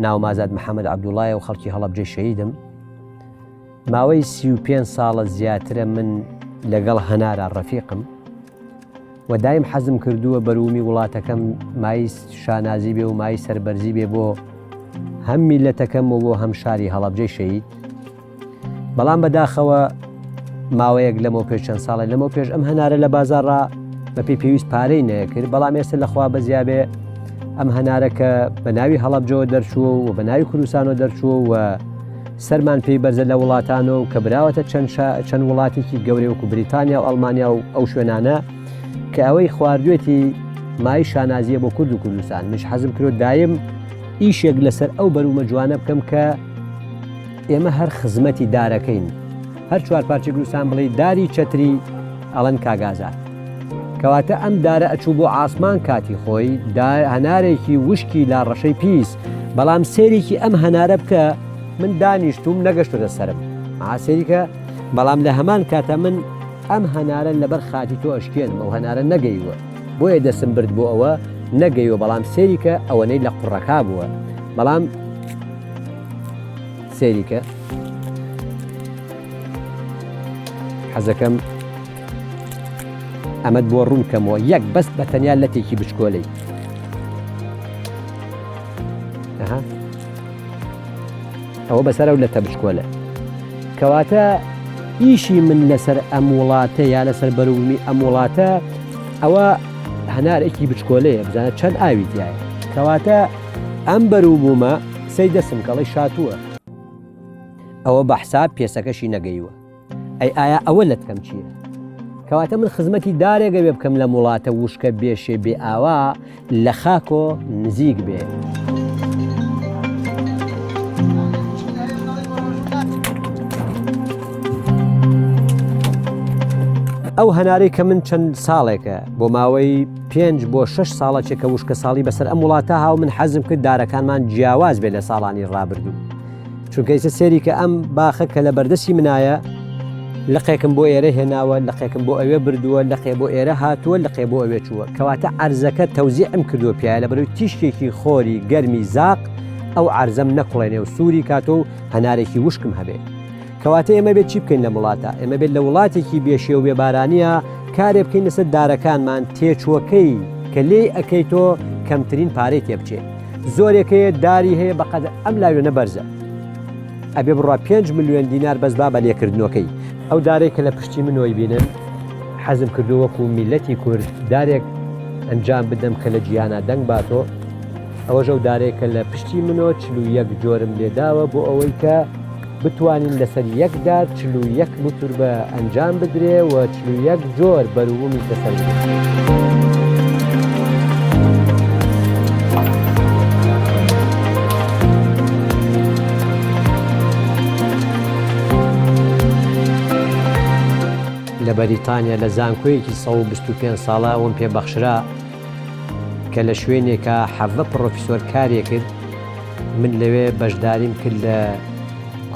ناوم ئازاد محەممەد عەبدوڵایە و خەڵکی هەڵەبجێ شەهیدم. ماوەی 35 ساڵە زیاترە من لەگەڵ هەنارە ڕەفیقم و دایم حەزم کردووە بەروومی وڵاتەکەم مای شانازی بێ و مای سەربەرزی بێ بۆ هەم میلەتەکەم و بۆ هەم شاری هەڵەبجەی شەهید. بەڵام بەداخەوە ماوەیەک لەمەوە پێش چەند ساڵی لەمەوە پێش ئەم هەنارە لە بازاڕا بە پێی پێویست پارەی نەیەکرد، بەڵام ئێستا لەخوا بەزیابێ ئەم هەنارەکە بە ناوی هەڵەبجەوە دەرچووە و بە ناوی کوردستانەوە دەرچووە و سەرمان پێی بەرزە لە وڵاتانەوە و کە براوەتە چەند وڵاتێکی گەورەی وەکو بریتانیا و ئەڵمانیا و ئەو شوێنانە کە ئەوەی خواردوێتی مای شانازیە بۆ کورد و کوردستان. مش حەزم کرد دایم ئیشێک لەسەر ئەو بەرومە جوانە بکەم کە ئێمە هەر خزمەتی دارەکەین، هەر چوار پارچە کوردستان بڵێ داری چەتری ئەڵەن کاگازات، کەواتە ئەم دارە ئەچوو بۆ ئاسمان کاتی خۆی هەنارێکی وشکی لا ڕەشەی پیس، بەڵام سێرێکی ئەم هەنارە بکە من دانیشتوم نەگەشتۆ سەرم سێریکە، بەڵام لە هەمان کاتە من ئەم هەنارە لەبەر خاتی تۆ ئەشکێنم، ئەو هەنارە نەگەیوە بۆیە دەسم برد بۆ ئەوە نەگەیوە، بەڵام سێریکە ئەوەنەی لە قوڕەکە بووە، بەڵام سێریکە حەزەکەم ئەمەد بۆ ڕوونکەمەوە یەک بەست بە تەنیا لەتێکی بچکۆلەی. ئەوە بەسەر ئەو لەتە بچکۆلە، کەواتە ئیشی من لەسەر ئەم وڵاتە یا لەسەر بەروومی ئەم وڵاتە ئەوە هەنارێکی بچکۆلەیە، بزانە چەند ئاوی تایە، کەواتە ئەم بەرووبوومە سەی دەسم کەڵی شاتووە، ئەوە بە حساب پێسەکەشی نەگەیوە، ئەی ئایا ئەوە لەتکەم چییە؟ کەواتە من خزمەتی دارێگە بێ بکەم لە وڵاتە وشکە بێشێ بێ ئاوا لە خاکۆ نزیک بێ. ئەو هەنارەی کە من چەند ساڵێکە بۆ ماوەی 5 بۆ 6 ساڵەچێکە وشکە ساڵی بەسەر ئەم وڵاتە هاو من حەزم کرد دارەکانمان جیاواز بێ لە ساڵانی ڕابردوو، چونکە ئێستا سێری کە ئەم باخە کە لە بەردەستی منایە لەقێکم بۆ ئێرە هێناوە، لەقێکم بۆ ئەوێ بردووە، لەقێ بۆ ئێرە هاتووە، لەقێ بۆ ئەوێ چووە، کەواتە عەرزەکە تەوزیعم کردووە پیایە لە بەرەوەی تیشکێکی خۆری گەرمی زاق ئەو عەرزەم نەکوڵێنێ و سووری کاتۆ و هەنارێکی وشکم هەبێ. کەواتە ئێمە بێت چی بکەین لە وڵاتە؟ ئێمە بێت لە وڵاتێکی بێشێ و بێبارانیە کارێ بکەین لەسەر دارەکانمان، تێچووەکەی کە لێ ئەەکەی تۆ کەمترین پارەی تێبچێ. زۆرێکەیە داری هەیە بەقەدر ئەم لاوێنە بەرزە، ئەبێ بڕوا 5 ملیۆن دینار بەس با بە لێکردنەوەکەی. ئەو دارێک کە لە پشتی منەوەی بینن حەزم کردو وەکو میلەتی کورد دارێک ئەنجام بدەم کە لە جیهانە دەنگ باتۆ. ئەوەش ئەو دارێکە لە پشتی منەوە 41 جۆرم لێداوە بۆ ئەوەی کە بتوانین لەسەر یەک دار 41 متر بە ئەنجام بدرێ و 41 جۆر بەروومی تەسەر لە بەریتانیا لە زانکۆیەکی 125 ساڵە ئەوم پێبەخشرا کە لە شوێنێکە 7 پرۆفیسۆر کارێک کرد، من لەوێ بەشداریم کرد لە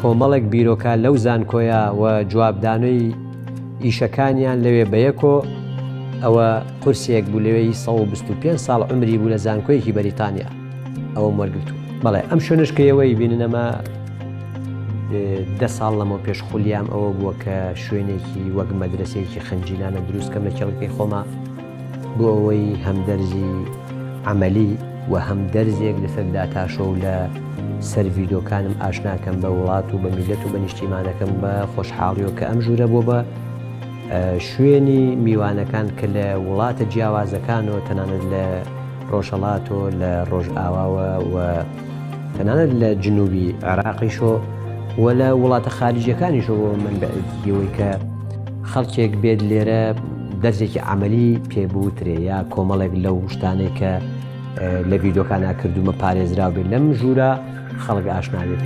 کۆمەڵێک بیرۆکە لەو زانکۆیە و جوابدانەوەی ئیشەکانیان لەوێ بەیەکۆ ئەوە قورسێک بوو لەوەی 125 ساڵ عمری بوو لە زانکۆیەکی بەریتانیا ئەوە وەرگرتووە. بەڵێ ئەم شوێنشکەیەوەی بیننەمە 10 ساڵ لەمەوە پێش خولیام ئەوە بووە کە شوێنێکی وەک مەدرسەیەکی خەنجیلانە دروستکەم لە کێڵەکەی خۆما بۆ ئەوەی هەم دەرزی عەمەلی و هەم دەرزێک لەسەر داتاشۆ و لە سەر ڤیدۆکانم ئاشناکەم بە وڵات و بە میلەت و بە نیشتیمانەکەم بە خۆشحاڵیەوە کە ئەم ژوورە بۆ بە شوێنی میوانەکان کە لە وڵاتە جیاوازەکانەوە تەنانەت لە ڕۆژهەڵاتۆ لە ڕۆژئاواوە و تەنانەت لە جنوبی عێراقیشۆ و لە وڵاتە خارجیەکانیشەوە من بەئەوەی کە خەڵکێک بێت لێرە دەرزێکی عەمەلی پێبووترێ یا کۆمەڵێک لەو شتانەی کە لە ڤیدۆکانە کردومە پارێزراو بێت لەم ژوورە خەڵک ئاشنا بێت.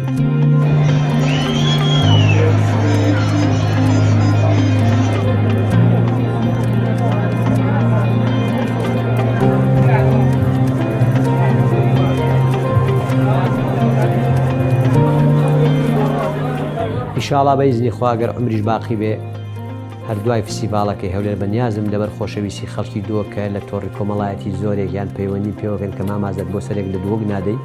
ئینشاڵڵا بەئیزنی خوا گەر عمریش باقی بێ هەردوای فستیڤاڵەکەی هەولێر بەنیازم لەبەر خۆشەویستی خەڵکی دۆکە لە تۆڕی کۆمەڵایەتی زۆرێکیان پەیوەندی پێوەکەن کە مامازەت بۆ سەرێک لە دووەک نادەی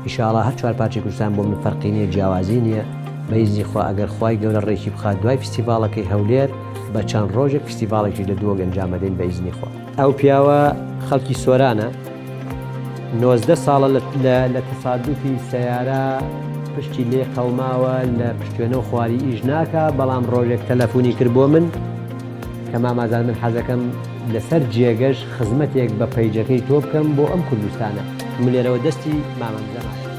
ئینشاڵڵا هەر چوار پارچەی کوردستان بۆ من فەرقی نییە جیاوازی نییە بەئیزنی خوا ئەگەر خوای گەورە ڕێکی بخات دوای فستیڤاڵەکەی هەولێر بە چەند ڕۆژێک فستیڤاڵێکی لە دووەک ئەنجامەدەین بەئیزنی خوا. ئەو پیاوە خەڵکی سۆرانە 19 ساڵە لە تەسادوفی سەیارە پشتی لێ قەوماوە لە پشتێنە و خواری ئیش ناکە بەڵام ڕۆژێک تەلەفۆنی کرد بۆ من کە مامازان من حەزەکەم لەسەر جێگەش خزمەتێک بە پەیجەکەی تۆ بکەم بۆ ئەم کوردستانە من لێرەوە دەستی مامەمزەمە.